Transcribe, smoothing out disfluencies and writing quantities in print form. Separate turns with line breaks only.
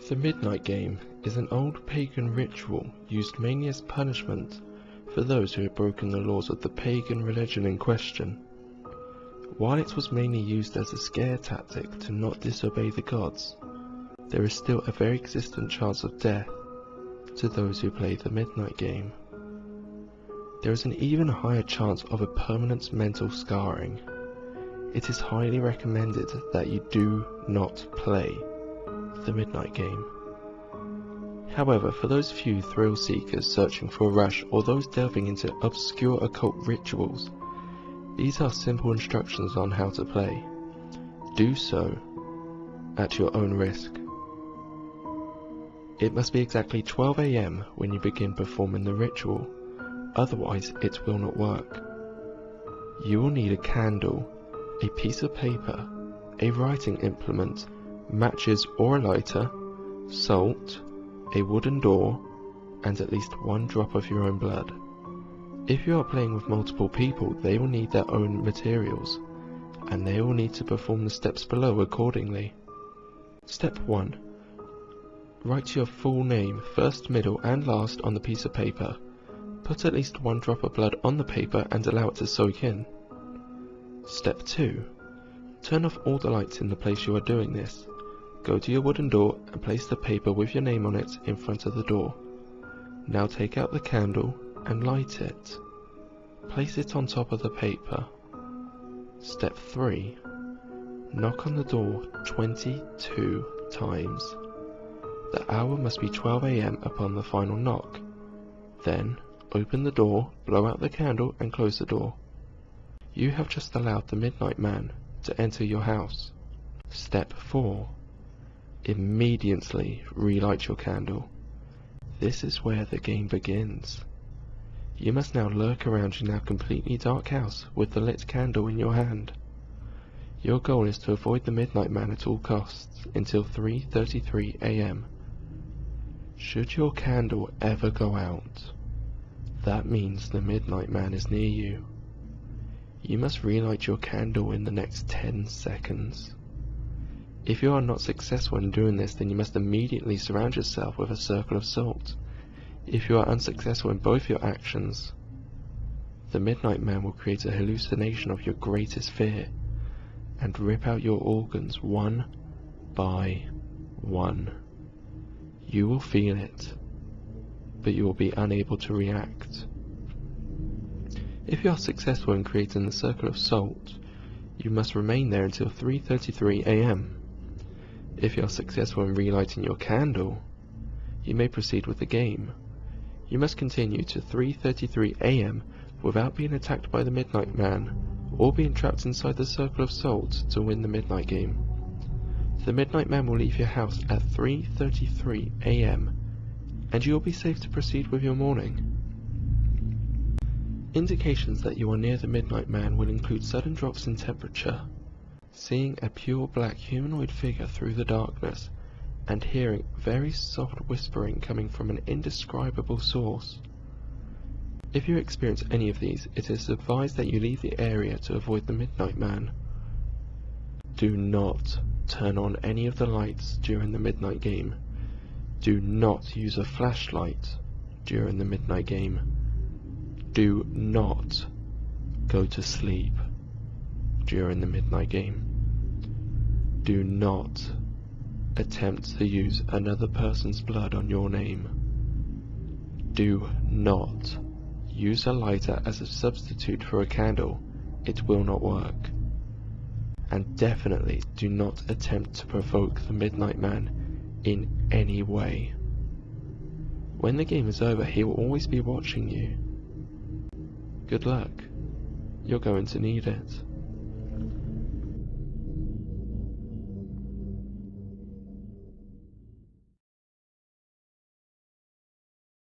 The Midnight Game is an old pagan ritual used mainly as punishment for those who had broken the laws of the pagan religion in question. While it was mainly used as a scare tactic to not disobey the gods, there is still a very existent chance of death to those who play the Midnight Game. There is an even higher chance of a permanent mental scarring. It is highly recommended that you do not play the Midnight Game. However, for those few thrill seekers searching for a rush or those delving into obscure occult rituals, these are simple instructions on how to play. Do so at your own risk. It must be exactly 12 AM when you begin performing the ritual, otherwise it will not work. You will need a candle, a piece of paper, a writing implement, matches or a lighter, salt, a wooden door, and at least one drop of your own blood. If you are playing with multiple people, they will need their own materials, and they will need to perform the steps below accordingly. Step 1. Write your full name, first, middle, and last on the piece of paper. Put at least one drop of blood on the paper and allow it to soak in. Step 2. Turn off all the lights in the place you are doing this. Go to your wooden door and place the paper with your name on it in front of the door. Now take out the candle and light it. Place it on top of the paper. Step 3. Knock on the door 22 times. The hour must be 12 AM upon the final knock. Then, open the door, blow out the candle and close the door. You have just allowed the Midnight Man to enter your house. Step 4. Immediately relight your candle. This is where the game begins. You must now lurk around your now completely dark house with the lit candle in your hand. Your goal is to avoid the Midnight Man at all costs until 3:33 AM. Should your candle ever go out, that means the Midnight Man is near you. You must relight your candle in the next 10 seconds. If you are not successful in doing this, then you must immediately surround yourself with a circle of salt. If you are unsuccessful in both your actions, the Midnight Man will create a hallucination of your greatest fear and rip out your organs one by one. You will feel it, but you will be unable to react. If you are successful in creating the circle of salt, you must remain there until 3:33 AM. If you are successful in relighting your candle, you may proceed with the game. You must continue to 3:33 AM without being attacked by the Midnight Man or being trapped inside the circle of salt to win the Midnight Game. The Midnight Man will leave your house at 3:33 AM and you will be safe to proceed with your morning. Indications that you are near the Midnight Man will include sudden drops in temperature, seeing a pure black humanoid figure through the darkness, and hearing very soft whispering coming from an indescribable source. If you experience any of these, it is advised that you leave the area to avoid the Midnight Man. Do not turn on any of the lights during the Midnight Game. Do not use a flashlight during the Midnight Game. Do not go to sleep during the Midnight Game. Do not attempt to use another person's blood on your name. Do not use a lighter as a substitute for a candle. It will not work. And definitely do not attempt to provoke the Midnight Man in any way. When the game is over, he will always be watching you. Good luck. You're going to need it.